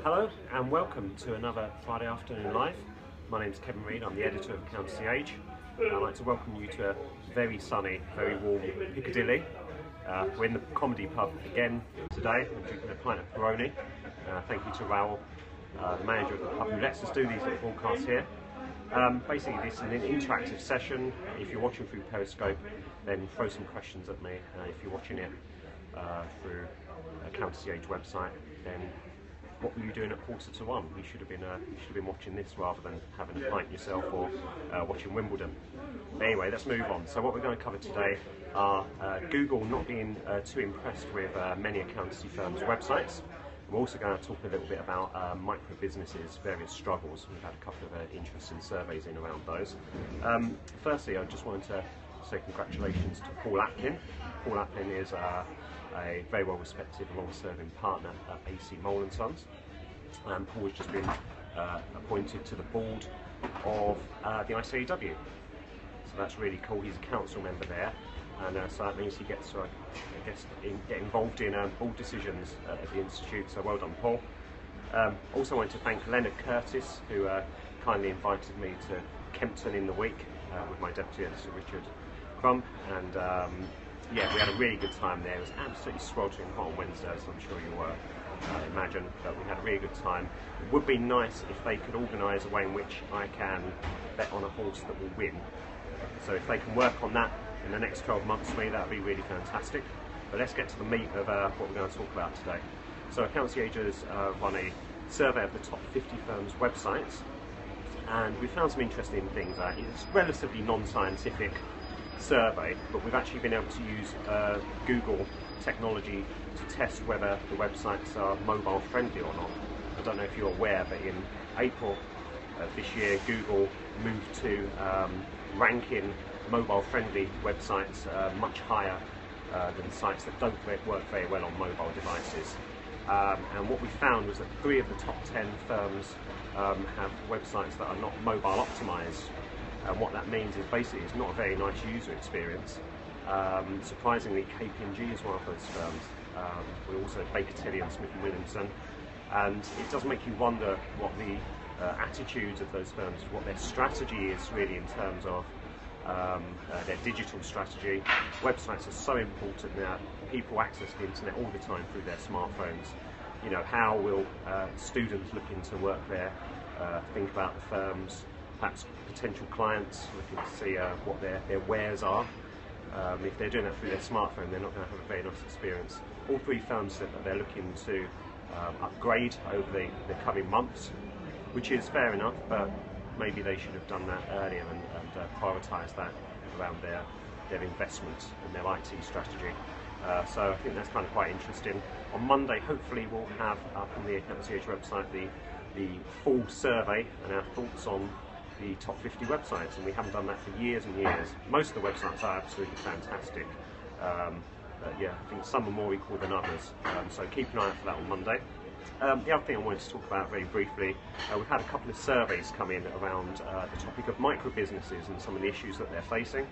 Hello and welcome to another Friday Afternoon Live. My name is Kevin Reid, I'm the editor of Accountancy Age. I'd like to welcome you to a very sunny, very warm Piccadilly. We're in the comedy pub again today. We're drinking a pint of Peroni. Thank you to Raoul, the manager of the pub, who lets us do these little broadcasts here. Basically, this is an interactive session. If you're watching through Periscope, then throw some questions at me. If you're watching it through Accountancy Age website, then what were you doing at 1:45? You should have been watching this rather than having a pint yourself or watching Wimbledon. Anyway, let's move on. So what we're going to cover today are Google not being too impressed with many accountancy firms' websites. We're also going to talk a little bit about micro businesses, various struggles. We've had a couple of interesting surveys in around those. Firstly, I just wanted to say congratulations to Paul Aplin. Paul Aplin is a very well respected, long-serving partner at AC Mole & Sons. Paul has just been appointed to the board of the ICAEW. So that's really cool. He's a council member there, and so that means he gets to get involved in board decisions at the Institute, so well done, Paul. Also wanted to thank Leonard Curtis, who kindly invited me to Kempton in the week with my deputy editor Richard Crump, and yeah, we had a really good time there. It was absolutely sweltering hot on Wednesday, as I'm sure you imagine, but we had a really good time. It would be nice if they could organise a way in which I can bet on a horse that will win. So if they can work on that in the next 12 months for me, that would be really fantastic. But let's get to the meat of what we're going to talk about today. So Accountancy Age has run a survey of the top 50 firms' websites, and we found some interesting things. It's relatively non-scientific survey, but we've actually been able to use Google technology to test whether the websites are mobile friendly or not. I don't know if you're aware, but in April of this year, Google moved to ranking mobile friendly websites much higher than sites that don't work very well on mobile devices. And what we found was that 3 of the top 10 firms have websites that are not mobile optimized. And what that means is basically it's not a very nice user experience. Surprisingly, KPMG is one of those firms. We also Baker Tilly and Smith & Williamson, and it does make you wonder what the attitudes of those firms, what their strategy is really in terms of their digital strategy. Websites are so important now. People access the internet all the time through their smartphones. You know, how will students looking to work there think about the firms? Perhaps potential clients looking to see what their wares are. If they're doing that through their smartphone, they're not going to have a very nice experience. All 3 firms said that they're looking to upgrade over the coming months, which is fair enough, but maybe they should have done that earlier and prioritised that around their investment and their IT strategy. So I think that's kind of quite interesting. On Monday, hopefully, we'll have up on the Accountancy Age website the full survey and our thoughts on the top 50 websites, and we haven't done that for years and years. Most of the websites are absolutely fantastic. But yeah, I think some are more equal than others. So keep an eye out for that on Monday. The other thing I wanted to talk about very briefly, we've had a couple of surveys come in around the topic of micro businesses and some of the issues that they're facing.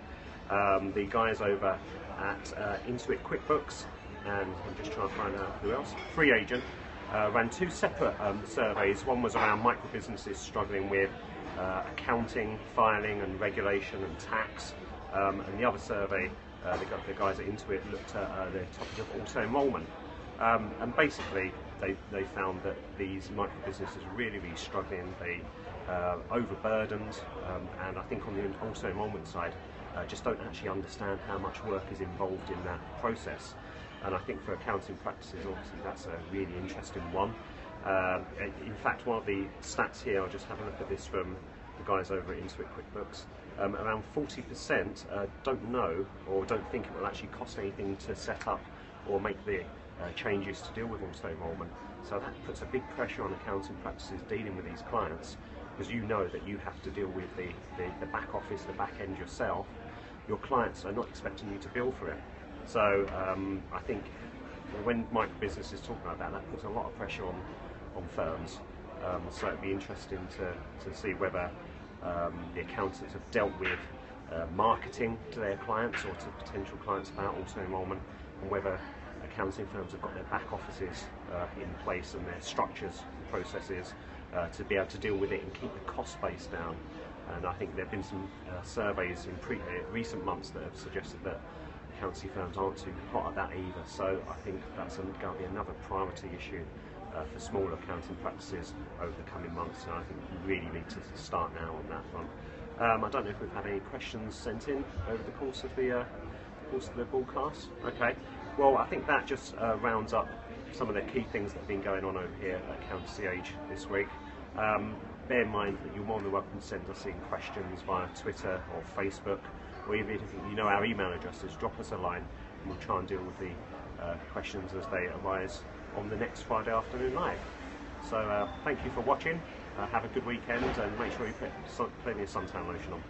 The guys over at Intuit QuickBooks, and I'm just trying to find out who else, Free Agent, ran 2 separate surveys. One was around micro businesses struggling with accounting, filing and regulation and tax, and the other survey, the guys at Intuit looked at the topic of auto-enrolment, and basically they found that these micro businesses are really struggling. They overburdened, and I think on the auto-enrolment side just don't actually understand how much work is involved in that process. And I think for accounting practices, obviously that's a really interesting one. In fact, one of the stats here, I'll just have a look at this from the guys over at Intuit QuickBooks. Around 40% don't know or don't think it will actually cost anything to set up or make the changes to deal with auto-enrolment. So that puts a big pressure on accounting practices dealing with these clients, because you know that you have to deal with the back office, the back end yourself. Your clients are not expecting you to bill for it. So I think when micro businesses talk about that, that puts a lot of pressure on firms. So it'd be interesting to see whether the accountants have dealt with marketing to their clients or to potential clients about auto-enrolment, and whether accounting firms have got their back offices in place and their structures and processes to be able to deal with it and keep the cost base down. And I think there have been some surveys in recent months that have suggested that accountancy firms aren't too hot at that either. So I think that's going to be another priority issue for smaller accounting practices over the coming months. And I think we really need to start now on that front. I don't know if we've had any questions sent in over the course of the broadcast. Okay, well I think that just rounds up some of the key things that have been going on over here at Accountancy Age this week. Bear in mind that you're more than welcome to send us in questions via Twitter or Facebook, or even if you know our email addresses, drop us a line and we'll try and deal with the questions as they arise on the next Friday afternoon live. So thank you for watching, have a good weekend and make sure you put plenty of suntan lotion on.